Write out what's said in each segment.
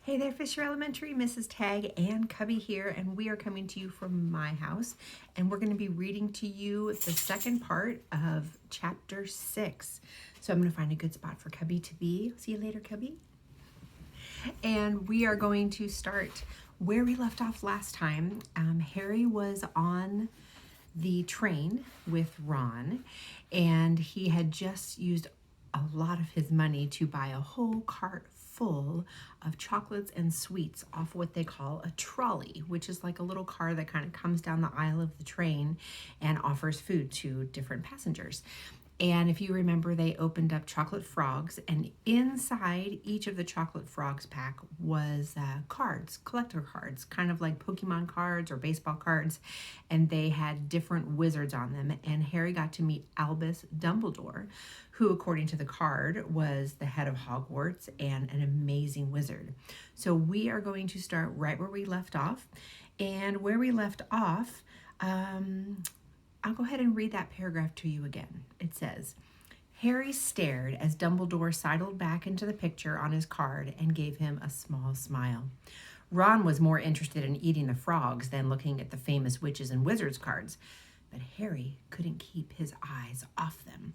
Hey there, Fisher Elementary. Mrs. Tag and Cubby here, and we are coming to you from my house, and we're going to be reading to you the second part of chapter 6. So I'm going to find a good spot for Cubby to be. See you later, Cubby. And we are going to start where we left off last time. Harry was on the train with Ron, and he had just used a lot of his money to buy a whole cart full of chocolates and sweets off what they call a trolley, which is like a little car that kind of comes down the aisle of the train and offers food to different passengers. And if you remember, they opened up chocolate frogs, and inside each of the chocolate frogs pack was cards, collector cards, kind of like Pokemon cards or baseball cards, and they had different wizards on them. And Harry got to meet Albus Dumbledore, who, according to the card, was the head of Hogwarts and an amazing wizard. So we are going to start right where we left off, and where we left off, I'll go ahead and read that paragraph to you again. It says, Harry stared as Dumbledore sidled back into the picture on his card and gave him a small smile. Ron was more interested in eating the frogs than looking at the famous witches and wizards cards, but Harry couldn't keep his eyes off them.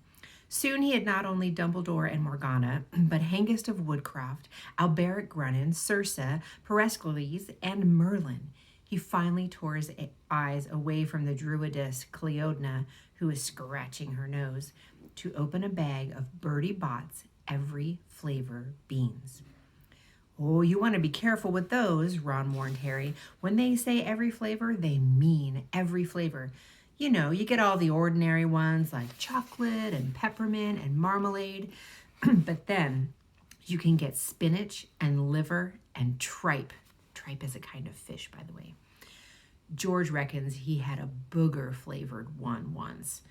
Soon he had not only Dumbledore and Morgana, but Hengist of Woodcroft, Alberic Grunin, Circe, Perescles, and Merlin. He finally tore his eyes away from the druidess Cleodna, who was scratching her nose, to open a bag of Bertie Bott's every flavor beans. Oh, you want to be careful with those, Ron warned Harry. When they say every flavor, they mean every flavor. You know, you get all the ordinary ones like chocolate and peppermint and marmalade, but then you can get spinach and liver and tripe. Tripe is a kind of fish, by the way. George reckons he had a booger-flavored one once.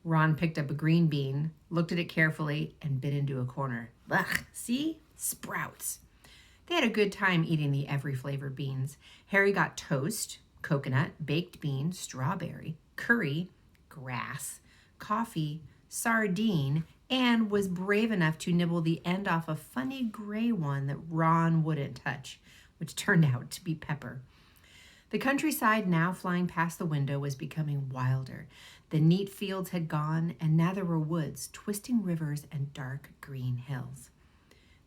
Ron picked up a green bean, looked at it carefully, and bit into a corner. Ugh, see? Sprouts. They had a good time eating the every-flavored beans. Harry got toast, coconut, baked bean, strawberry, curry, grass, coffee, sardine, and was brave enough to nibble the end off a funny gray one that Ron wouldn't touch, which turned out to be pepper. The countryside now flying past the window was becoming wilder. The neat fields had gone, and now there were woods, twisting rivers, and dark green hills.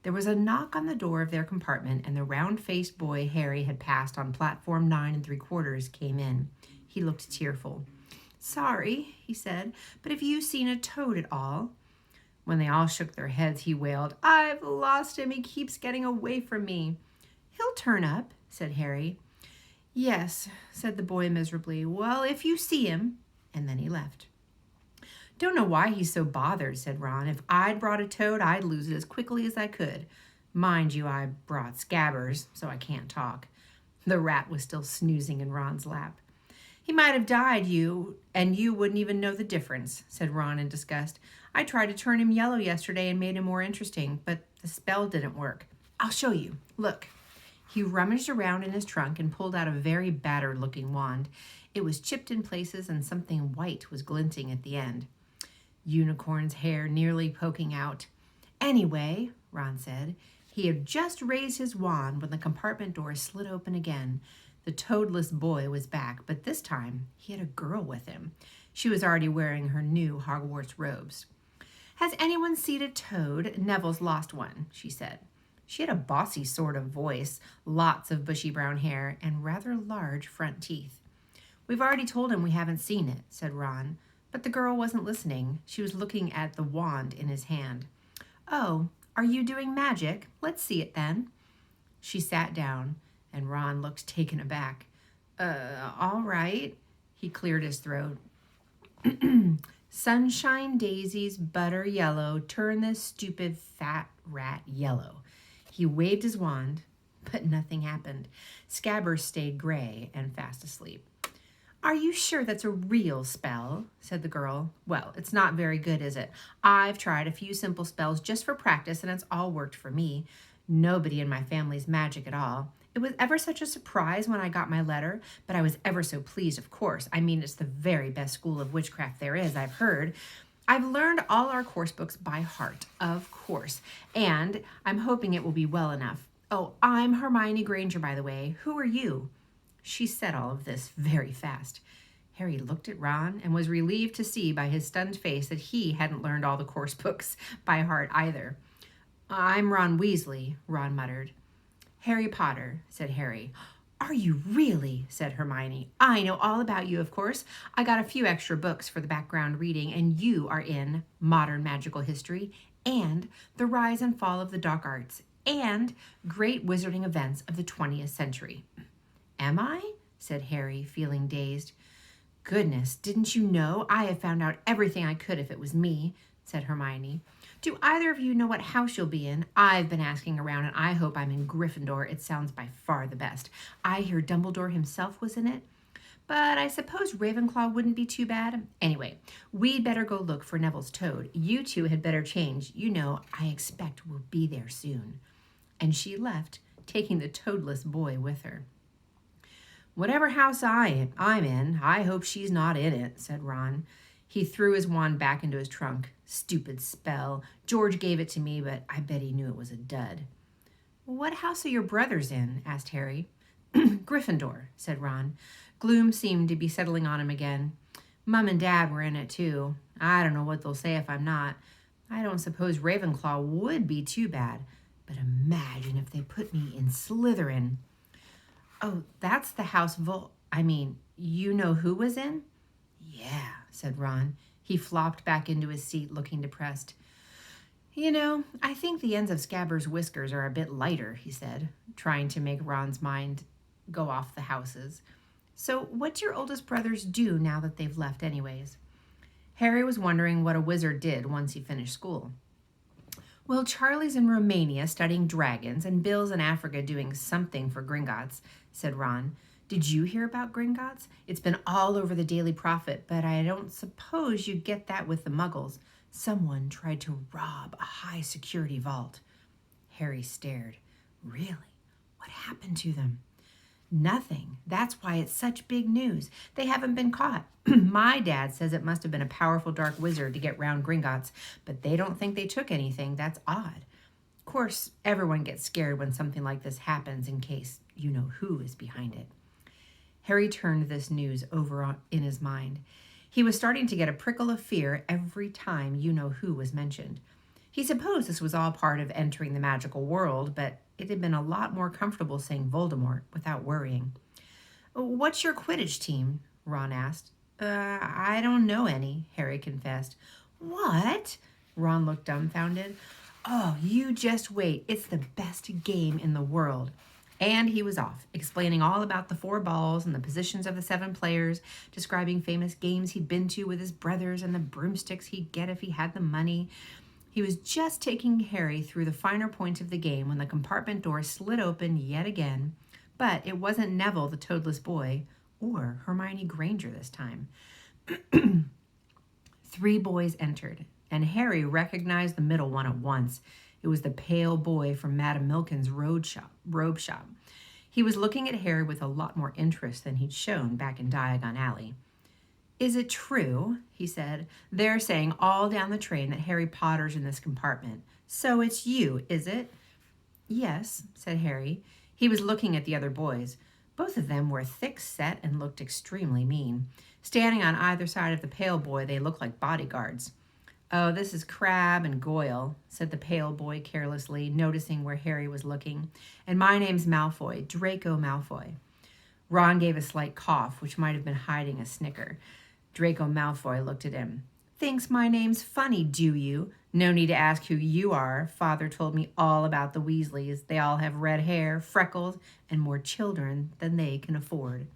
There was a knock on the door of their compartment, and the round-faced boy Harry had passed on platform 9 3/4 came in. He looked tearful. Sorry, he said, but have you seen a toad at all? When they all shook their heads, he wailed, I've lost him. He keeps getting away from me. He'll turn up, said Harry. Yes, said the boy miserably. Well, if you see him. And then he left. Don't know why he's so bothered, said Ron. If I'd brought a toad, I'd lose it as quickly as I could. Mind you, I brought Scabbers, so I can't talk. The rat was still snoozing in Ron's lap. He might have died, and you wouldn't even know the difference, said Ron in disgust. I tried to turn him yellow yesterday and made him more interesting, but the spell didn't work. I'll show you. Look. He rummaged around in his trunk and pulled out a very battered-looking wand. It was chipped in places and something white was glinting at the end. Unicorn's hair nearly poking out. Anyway, Ron said, he had just raised his wand when the compartment door slid open again. The toadless boy was back, but this time he had a girl with him. She was already wearing her new Hogwarts robes. Has anyone seen a toad? Neville's lost one, she said. She had a bossy sort of voice, lots of bushy brown hair, and rather large front teeth. We've already told him we haven't seen it, said Ron, but the girl wasn't listening. She was looking at the wand in his hand. Oh, are you doing magic? Let's see it then. She sat down, and Ron looked taken aback. All right. He cleared his throat. Sunshine daisies, butter yellow, turn this stupid fat rat yellow. He waved his wand, but nothing happened. Scabbers stayed gray and fast asleep. Are you sure that's a real spell? Said the girl. Well, it's not very good, is it? I've tried a few simple spells just for practice, and it's all worked for me. Nobody in my family's magic at all. It was ever such a surprise when I got my letter, but I was ever so pleased, of course. I mean, it's the very best school of witchcraft there is, I've heard. I've learned all our course books by heart, of course, and I'm hoping it will be well enough. Oh, I'm Hermione Granger, by the way. Who are you? She said all of this very fast. Harry looked at Ron and was relieved to see by his stunned face that he hadn't learned all the course books by heart either. I'm Ron Weasley, Ron muttered. Harry Potter, said Harry. Are you really? Said Hermione. I know all about you, of course. I got a few extra books for the background reading, and you are in Modern Magical History and The Rise and Fall of the Dark Arts and Great Wizarding Events of the 20th Century. Am I? Said Harry, feeling dazed. Goodness, didn't you know? I have found out everything I could if it was me, said Hermione. Do either of you know what house you'll be in? I've been asking around, and I hope I'm in Gryffindor. It sounds by far the best. I hear Dumbledore himself was in it. But I suppose Ravenclaw wouldn't be too bad. Anyway, we'd better go look for Neville's toad. You two had better change. You know, I expect we'll be there soon. And she left, taking the toadless boy with her. Whatever house I'm in, I hope she's not in it, said Ron. He threw his wand back into his trunk. Stupid spell. George gave it to me, but I bet he knew it was a dud. What house are your brothers in? Asked Harry. Gryffindor, said Ron. Gloom seemed to be settling on him again. Mum and Dad were in it, too. I don't know what they'll say if I'm not. I don't suppose Ravenclaw would be too bad. But imagine if they put me in Slytherin. Oh, that's the house you know who was in? Yeah, said Ron. He flopped back into his seat, looking depressed. You know, I think the ends of Scabbers' whiskers are a bit lighter, he said, trying to make Ron's mind go off the houses. So what's your oldest brothers do now that they've left anyways? Harry was wondering what a wizard did once he finished school. Well, Charlie's in Romania studying dragons, and Bill's in Africa doing something for Gringotts, said Ron. Did you hear about Gringotts? It's been all over the Daily Prophet, but I don't suppose you get that with the Muggles. Someone tried to rob a high-security vault. Harry stared. Really? What happened to them? Nothing. That's why it's such big news. They haven't been caught. My dad says it must have been a powerful dark wizard to get round Gringotts, but they don't think they took anything. That's odd. Of course, everyone gets scared when something like this happens in case you know who is behind it. Harry turned this news over in his mind. He was starting to get a prickle of fear every time you know who was mentioned. He supposed this was all part of entering the magical world, but it had been a lot more comfortable saying Voldemort without worrying. What's your Quidditch team? Ron asked. I don't know any, Harry confessed. What? Ron looked dumbfounded. Oh, you just wait. It's the best game in the world. And he was off, explaining all about the 4 balls and the positions of the 7 players, describing famous games he'd been to with his brothers and the broomsticks he'd get if he had the money. He was just taking Harry through the finer points of the game when the compartment door slid open yet again, but it wasn't Neville the toadless boy or Hermione Granger this time. 3 boys entered, and Harry recognized the middle one at once. It was the pale boy from Madame Milkin's robe shop. He was looking at Harry with a lot more interest than he'd shown back in Diagon Alley. Is it true, he said, they're saying all down the train that Harry Potter's in this compartment. So it's you, is it? Yes, said Harry. He was looking at the other boys. Both of them were thick-set and looked extremely mean. Standing on either side of the pale boy, they looked like bodyguards. Oh, this is Crabbe and Goyle, said the pale boy carelessly, noticing where Harry was looking. And my name's Malfoy, Draco Malfoy. Ron gave a slight cough, which might have been hiding a snicker. Draco Malfoy looked at him. Thinks my name's funny, do you? No need to ask who you are. Father told me all about the Weasleys. They all have red hair, freckles, and more children than they can afford.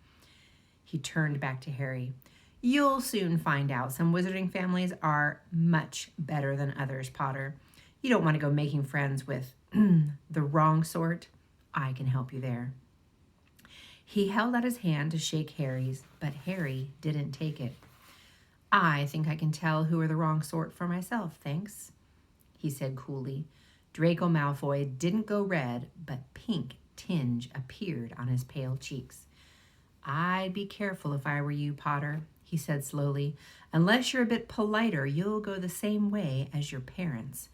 He turned back to Harry. You'll soon find out. Some wizarding families are much better than others, Potter. You don't want to go making friends with the wrong sort. I can help you there. He held out his hand to shake Harry's, but Harry didn't take it. I think I can tell who are the wrong sort for myself, thanks, he said coolly. Draco Malfoy didn't go red, but pink tinge appeared on his pale cheeks. I'd be careful if I were you, Potter, he said slowly. Unless you're a bit politer, you'll go the same way as your parents.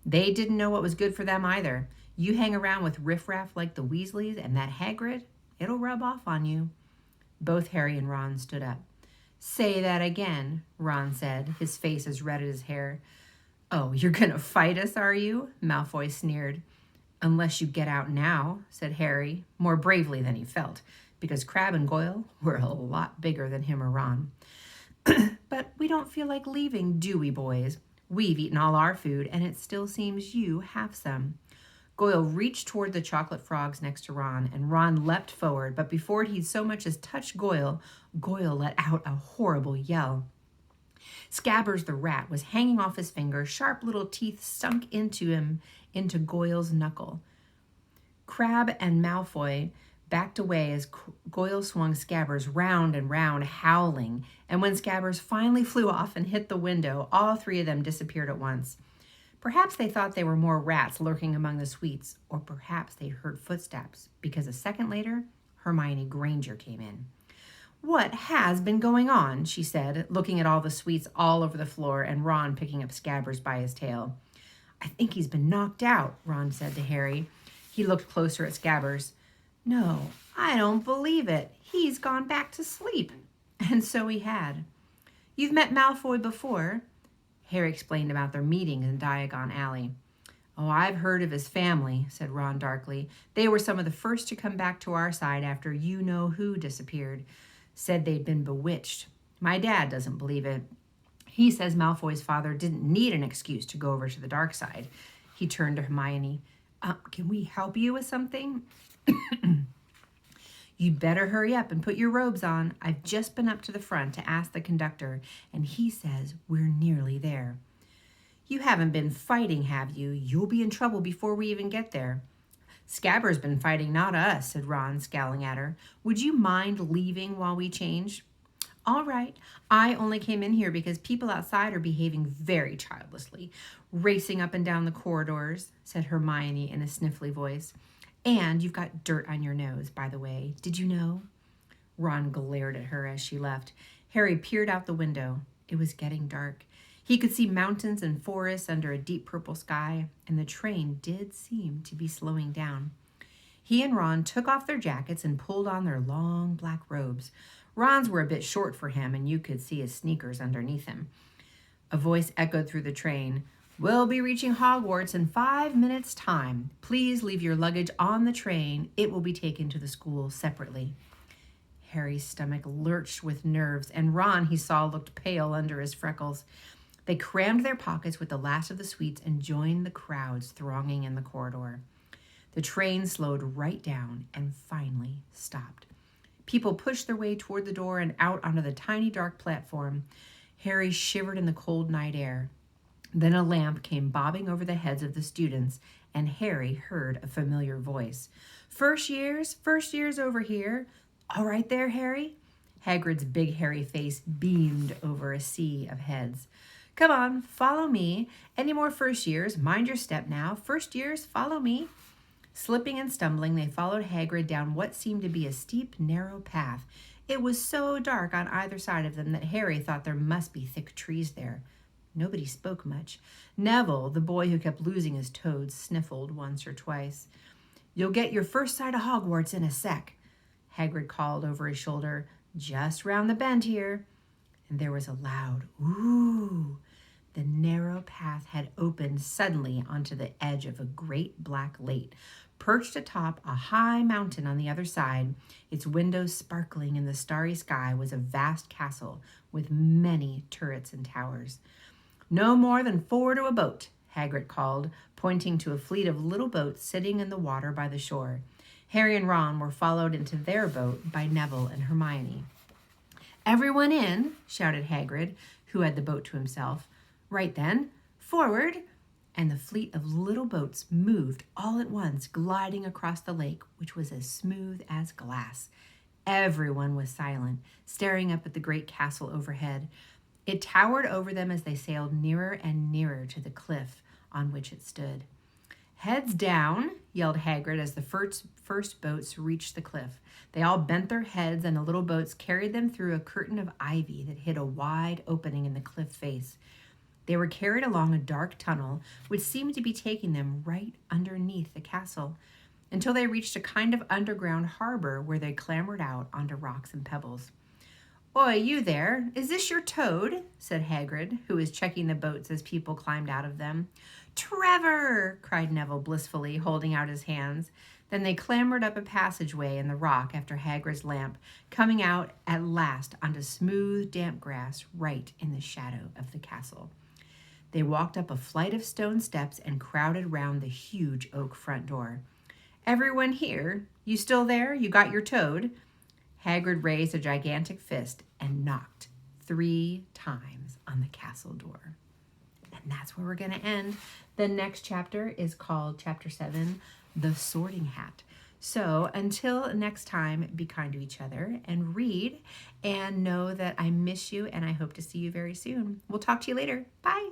They didn't know what was good for them either. You hang around with riffraff like the Weasleys and that Hagrid, it'll rub off on you. Both Harry and Ron stood up. Say that again, Ron said, his face as red as his hair. Oh, you're going to fight us, are you? Malfoy sneered. Unless you get out now, said Harry, more bravely than he felt, because Crabbe and Goyle were a lot bigger than him or Ron. But we don't feel like leaving, do we, boys? We've eaten all our food, and it still seems you have some. Goyle reached toward the chocolate frogs next to Ron, and Ron leapt forward, but before he'd so much as touched Goyle, Goyle let out a horrible yell. Scabbers the rat was hanging off his finger, sharp little teeth sunk into Goyle's knuckle. Crabbe and Malfoy backed away as Goyle swung Scabbers round and round, howling, and when Scabbers finally flew off and hit the window, all three of them disappeared at once. Perhaps they thought they were more rats lurking among the sweets, or perhaps they heard footsteps, because a second later, Hermione Granger came in. What has been going on? She said, looking at all the sweets all over the floor and Ron picking up Scabbers by his tail. I think he's been knocked out, Ron said to Harry. He looked closer at Scabbers. No, I don't believe it. He's gone back to sleep. And so he had. You've met Malfoy before? Harry explained about their meeting in Diagon Alley. Oh, I've heard of his family, said Ron darkly. They were some of the first to come back to our side after you-know-who disappeared. Said they'd been bewitched. My dad doesn't believe it. He says Malfoy's father didn't need an excuse to go over to the dark side. He turned to Hermione. Can we help you with something? You'd better hurry up and put your robes on. I've just been up to the front to ask the conductor, and he says we're nearly there. You haven't been fighting, have you? You'll be in trouble before we even get there. Scabbers been fighting, not us, said Ron, scowling at her. Would you mind leaving while we change? All right. I only came in here because people outside are behaving very childlessly, racing up and down the corridors, said Hermione in a sniffly voice. And you've got dirt on your nose, by the way. Did you know? Ron glared at her as she left. Harry peered out the window. It was getting dark. He could see mountains and forests under a deep purple sky, and the train did seem to be slowing down. He and Ron took off their jackets and pulled on their long black robes. Ron's were a bit short for him, and you could see his sneakers underneath him. A voice echoed through the train. We'll be reaching Hogwarts in 5 minutes' time. Please leave your luggage on the train. It will be taken to the school separately. Harry's stomach lurched with nerves, and Ron, he saw, looked pale under his freckles. They crammed their pockets with the last of the sweets and joined the crowds thronging in the corridor. The train slowed right down and finally stopped. People pushed their way toward the door and out onto the tiny dark platform. Harry shivered in the cold night air. Then a lamp came bobbing over the heads of the students, and Harry heard a familiar voice. First years over here. All right there, Harry? Hagrid's big hairy face beamed over a sea of heads. Come on, follow me. Any more first years? Mind your step now. First years, follow me. Slipping and stumbling, they followed Hagrid down what seemed to be a steep, narrow path. It was so dark on either side of them that Harry thought there must be thick trees there. Nobody spoke much. Neville, the boy who kept losing his toads, sniffled once or twice. You'll get your first sight of Hogwarts in a sec, Hagrid called over his shoulder. Just round the bend here. And there was a loud ooh. The narrow path had opened suddenly onto the edge of a great black lake, perched atop a high mountain on the other side. Its windows sparkling in the starry sky was a vast castle with many turrets and towers. No more than 4 to a boat, Hagrid called, pointing to a fleet of little boats sitting in the water by the shore. Harry and Ron were followed into their boat by Neville and Hermione. Everyone in, shouted Hagrid, who had the boat to himself. Right then, forward! And the fleet of little boats moved all at once, gliding across the lake, which was as smooth as glass. Everyone was silent, staring up at the great castle overhead. It towered over them as they sailed nearer and nearer to the cliff on which it stood. Heads down, yelled Hagrid as the first boats reached the cliff. They all bent their heads, and the little boats carried them through a curtain of ivy that hid a wide opening in the cliff face. They were carried along a dark tunnel, which seemed to be taking them right underneath the castle, until they reached a kind of underground harbor where they clambered out onto rocks and pebbles. "Oi, you there! Is this your toad?" said Hagrid, who was checking the boats as people climbed out of them. "Trevor!" cried Neville blissfully, holding out his hands. Then they clambered up a passageway in the rock after Hagrid's lamp, coming out at last onto smooth, damp grass right in the shadow of the castle. They walked up a flight of stone steps and crowded round the huge oak front door. "Everyone here? You still there? You got your toad?" Hagrid raised a gigantic fist and knocked 3 times on the castle door. And that's where we're going to end. The next chapter is called Chapter 7, The Sorting Hat. So until next time, be kind to each other and read, and know that I miss you and I hope to see you very soon. We'll talk to you later. Bye.